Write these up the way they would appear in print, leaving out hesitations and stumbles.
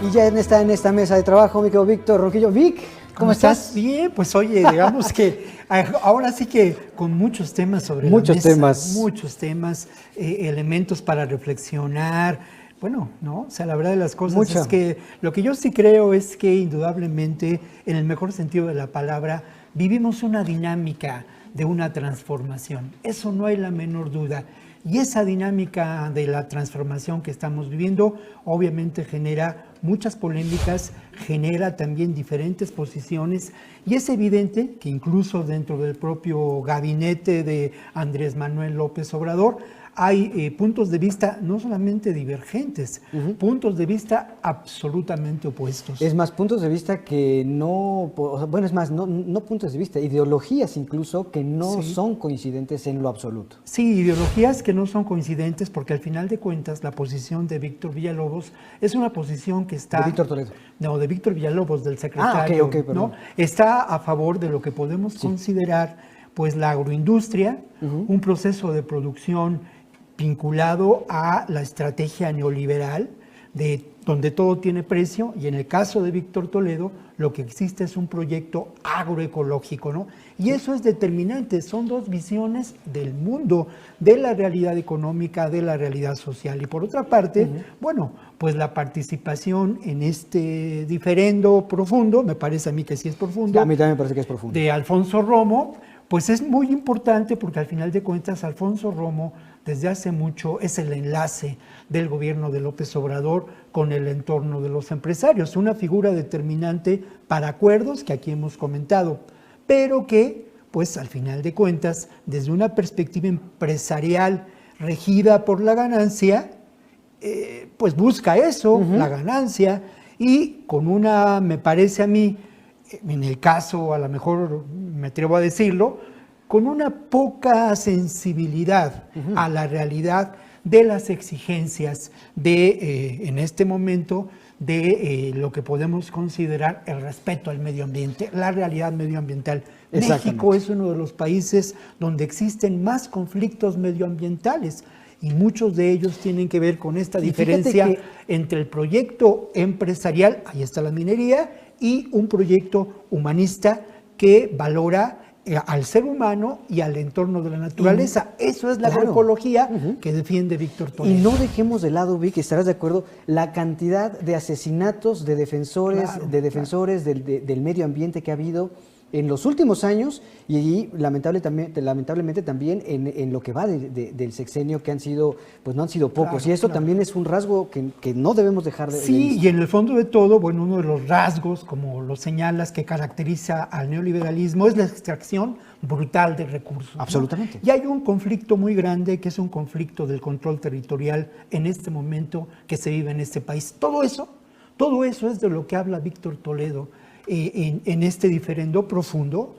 Y ya está en esta mesa de trabajo mi querido Víctor Ronquillo. Vic, ¿cómo estás? Bien, pues oye, digamos que ahora sí que con muchos temas sobre muchos la mesa, temas. muchos temas, elementos para reflexionar. Bueno, ¿no? O sea, la verdad de las cosas es que lo que yo sí creo es que indudablemente, en el mejor sentido de la palabra, vivimos una dinámica de una transformación. Eso no hay la menor duda. Y esa dinámica de la transformación que estamos viviendo obviamente genera muchas polémicas, genera también diferentes posiciones y es evidente que incluso dentro del propio gabinete de Andrés Manuel López Obrador hay puntos de vista no solamente divergentes, puntos de vista absolutamente opuestos. Es más, puntos de vista que no, bueno, es más, no puntos de vista, ideologías incluso que no son coincidentes en lo absoluto. Sí, ideologías que no son coincidentes porque al final de cuentas la posición de Víctor Villalobos es una posición que está... ¿De Víctor Toledo? No, de Víctor Villalobos, del secretario, ¿no? Está a favor de lo que podemos considerar pues la agroindustria, un proceso de producción vinculado a la estrategia neoliberal, de donde todo tiene precio, y en el caso de Víctor Toledo, lo que existe es un proyecto agroecológico, ¿no? Y eso es determinante, son dos visiones del mundo, de la realidad económica, de la realidad social. Y por otra parte, bueno, pues la participación en este diferendo profundo, me parece a mí que sí es profundo. A mí también me parece que es profundo. De Alfonso Romo, pues es muy importante porque al final de cuentas Alfonso Romo desde hace mucho es el enlace del gobierno de López Obrador con el entorno de los empresarios, una figura determinante para acuerdos que aquí hemos comentado, pero que pues al final de cuentas desde una perspectiva empresarial regida por la ganancia, pues busca eso, la ganancia, y con una, me parece a mí, en el caso, a lo mejor me atrevo a decirlo, con una poca sensibilidad a la realidad de las exigencias de, en este momento, de lo que podemos considerar el respeto al medio ambiente, la realidad medioambiental. México es uno de los países donde existen más conflictos medioambientales y muchos de ellos tienen que ver con esta diferencia entre el proyecto empresarial, ahí está la minería, y un proyecto humanista que valora al ser humano y al entorno de la naturaleza. Eso es la agroecología que defiende Víctor Toledo. Y no dejemos de lado, Vic, estarás de acuerdo, la cantidad de asesinatos de defensores, del medio ambiente que ha habido en los últimos años y lamentablemente también en lo que va del sexenio, que han sido, pues no han sido pocos. Y eso también es un rasgo que no debemos dejar de Sí, y en el fondo de todo, bueno, uno de los rasgos, como lo señalas, que caracteriza al neoliberalismo es la extracción brutal de recursos. Absolutamente. ¿No? Y hay un conflicto muy grande, que es un conflicto del control territorial en este momento que se vive en este país. Todo eso es de lo que habla Víctor Toledo en este diferendo profundo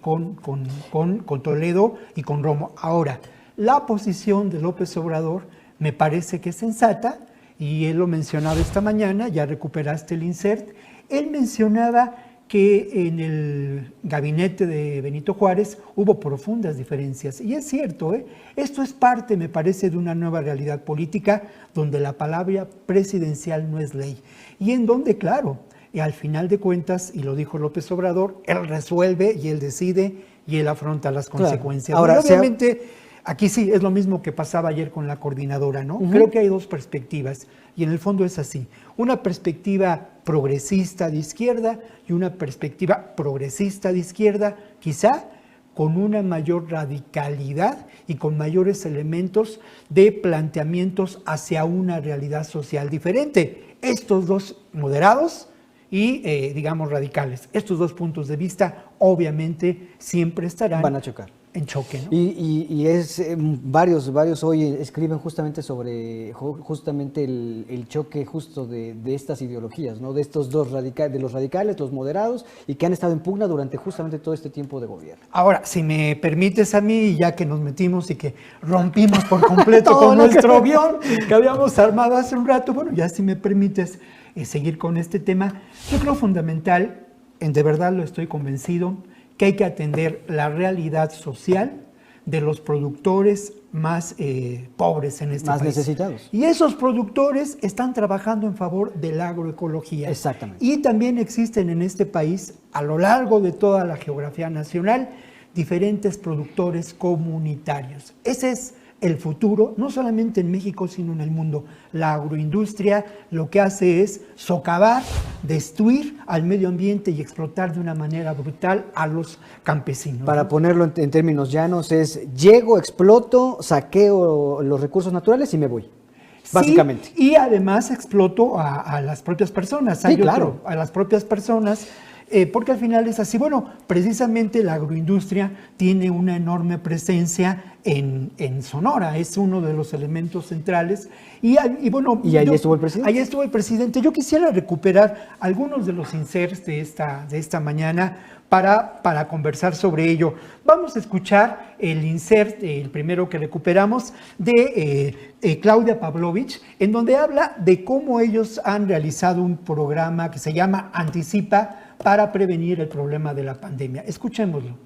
con Toledo y con Romo. Ahora, la posición de López Obrador me parece que es sensata, y él lo mencionaba esta mañana, ya recuperaste el insert. Él mencionaba que en el gabinete de Benito Juárez hubo profundas diferencias, y es cierto, esto es parte, me parece, de una nueva realidad política donde la palabra presidencial no es ley, y en donde, claro, y al final de cuentas, y lo dijo López Obrador, él resuelve y él decide y él afronta las consecuencias. Ahora, obviamente, aquí sí, es lo mismo que pasaba ayer con la coordinadora, ¿no? Creo que hay dos perspectivas y en el fondo es así. Una perspectiva progresista de izquierda y una perspectiva progresista de izquierda, quizá con una mayor radicalidad y con mayores elementos de planteamientos hacia una realidad social diferente. Estos dos moderados y, digamos, radicales. Estos dos puntos de vista, obviamente, siempre estarán van a chocar. En choque, ¿no? Y es varios hoy escriben justamente sobre el choque justo de estas ideologías, ¿no? De estos dos de los radicales, los moderados, y que han estado en pugna durante justamente todo este tiempo de gobierno. Ahora, si me permites a mí, ya que nos metimos y que rompimos por completo con nuestro guión que habíamos armado hace un rato, bueno, ya si me permites seguir con este tema, yo creo fundamental, de verdad lo estoy convencido, que hay que atender la realidad social de los productores más pobres en este Más país. necesitados. Y esos productores están trabajando en favor de la agroecología. Exactamente. Y también existen en este país, a lo largo de toda la geografía nacional, diferentes productores comunitarios. Ese es el futuro, no solamente en México, sino en el mundo. La agroindustria lo que hace es socavar, destruir al medio ambiente y explotar de una manera brutal a los campesinos. Para ponerlo en términos llanos, es llego, exploto, saqueo los recursos naturales y me voy. Básicamente. Sí, y además exploto a las propias personas. Sí, claro. A las propias personas. Porque al final es así. Bueno, precisamente la agroindustria tiene una enorme presencia en Sonora, es uno de los elementos centrales. Y bueno, ¿Y ahí estuvo el presidente? Ahí estuvo el presidente. Yo quisiera recuperar algunos de los inserts de esta mañana para conversar sobre ello. Vamos a escuchar el insert, el primero que recuperamos, de Claudia Pavlovich, en donde habla de cómo ellos han realizado un programa que se llama Anticipa para prevenir el problema de la pandemia. Escuchémoslo.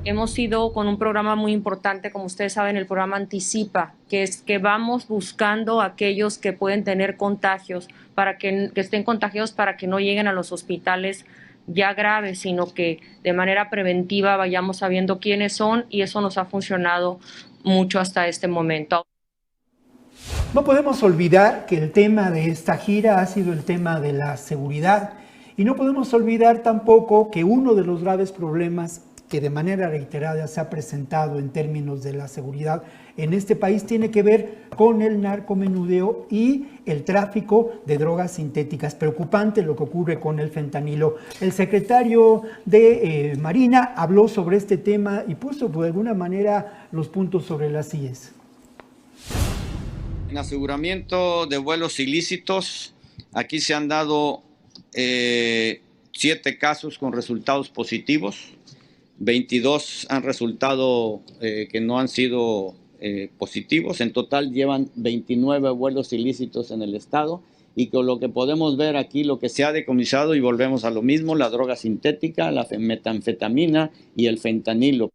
Hemos ido con un programa muy importante, como ustedes saben, el programa Anticipa, que es que vamos buscando a aquellos que pueden tener contagios, para que estén contagiados para que no lleguen a los hospitales ya graves, sino que de manera preventiva vayamos sabiendo quiénes son, y eso nos ha funcionado mucho hasta este momento. No podemos olvidar que el tema de esta gira ha sido el tema de la seguridad, y no podemos olvidar tampoco que uno de los graves problemas que de manera reiterada se ha presentado en términos de la seguridad en este país tiene que ver con el narcomenudeo y el tráfico de drogas sintéticas. Preocupante lo que ocurre con el fentanilo. El secretario de Marina habló sobre este tema y puso de alguna manera los puntos sobre las IES. En aseguramiento de vuelos ilícitos, aquí se han dado 7 casos con resultados positivos, 22 han resultado que no han sido positivos. En total llevan 29 vuelos ilícitos en el estado, y con lo que podemos ver aquí, lo que se ha decomisado, y volvemos a lo mismo, la droga sintética, la metanfetamina y el fentanilo.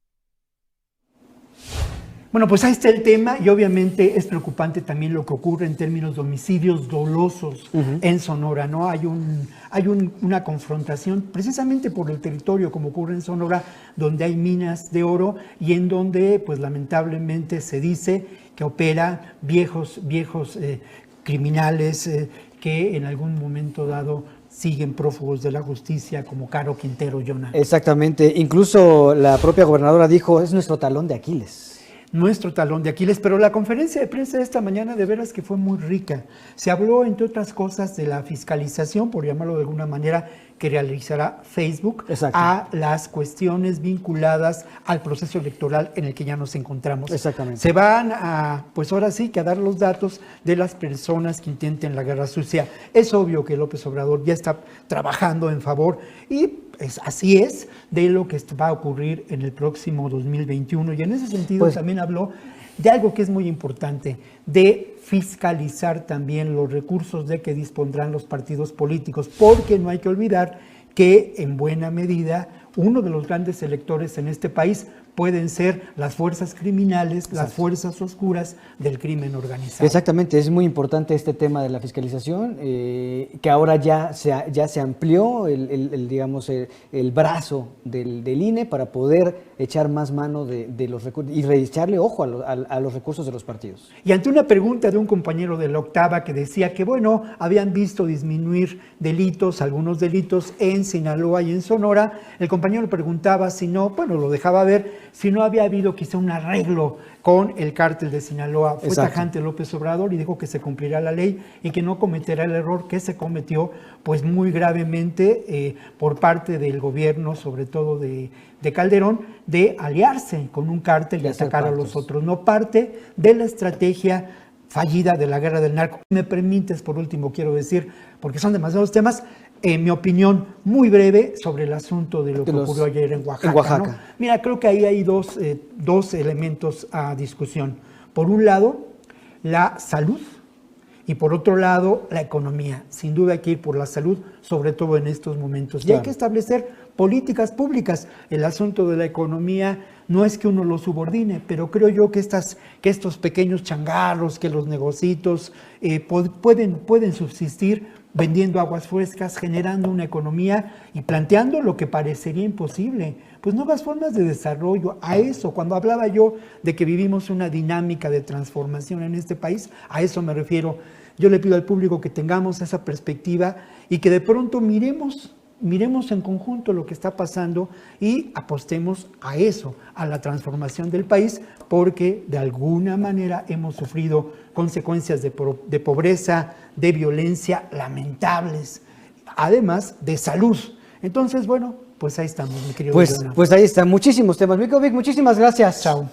Bueno, pues ahí está el tema, y obviamente es preocupante también lo que ocurre en términos de homicidios dolosos en Sonora, ¿no? Hay una confrontación precisamente por el territorio, como ocurre en Sonora, donde hay minas de oro y en donde, pues lamentablemente se dice que opera viejos criminales que en algún momento dado siguen prófugos de la justicia, como Caro Quintero Yona. Exactamente, incluso la propia gobernadora dijo, es nuestro talón de Aquiles. Nuestro talón de Aquiles, pero la conferencia de prensa de esta mañana de veras que fue muy rica. Se habló, entre otras cosas, de la fiscalización, por llamarlo de alguna manera, que realizará Facebook. Exacto. A las cuestiones vinculadas al proceso electoral en el que ya nos encontramos. Exactamente. Se van a, pues ahora sí, que a dar los datos de las personas que intenten la guerra sucia. Es obvio que López Obrador ya está trabajando en favor, y así es, de lo que va a ocurrir en el próximo 2021. Y en ese sentido también habló de algo que es muy importante, de fiscalizar también los recursos de que dispondrán los partidos políticos, porque no hay que olvidar que en buena medida uno de los grandes electores en este país pueden ser las fuerzas criminales, exacto, las fuerzas oscuras del crimen organizado. Exactamente, es muy importante este tema de la fiscalización, que ahora ya se amplió el brazo del INE para poder echar más mano de los recursos y echarle ojo a los recursos de los partidos. Y ante una pregunta de un compañero de la Octava que decía que, bueno, habían visto disminuir algunos delitos en Sinaloa y en Sonora, el compañero preguntaba si no, bueno, lo dejaba ver, si no había habido quizá un arreglo con el cártel de Sinaloa. Fue exacto, tajante López Obrador y dijo que se cumplirá la ley y que no cometerá el error que se cometió pues muy gravemente por parte del gobierno, sobre todo de Calderón, de aliarse con un cártel y atacar a los otros. No parte de la estrategia fallida de la guerra del narco. Me permites, por último, quiero decir, porque son demasiados temas, mi opinión muy breve sobre el asunto de lo que ocurrió ayer en Oaxaca. ¿No? Mira, creo que ahí hay dos elementos a discusión. Por un lado, la salud, y por otro lado, la economía. Sin duda hay que ir por la salud, sobre todo en estos momentos. Claro. Y hay que establecer políticas públicas. El asunto de la economía no es que uno lo subordine, pero creo yo que estos pequeños changarros, que los negocitos pueden subsistir vendiendo aguas frescas, generando una economía y planteando lo que parecería imposible, pues nuevas formas de desarrollo. A eso, cuando hablaba yo de que vivimos una dinámica de transformación en este país, a eso me refiero. Yo le pido al público que tengamos esa perspectiva y que de pronto miremos en conjunto lo que está pasando y apostemos a eso, a la transformación del país, porque de alguna manera hemos sufrido consecuencias de pobreza, de violencia lamentables, además de salud. Entonces, bueno, pues ahí estamos, mi querido. Pues ahí está, muchísimos temas. Mico Vic, muchísimas gracias. Chao.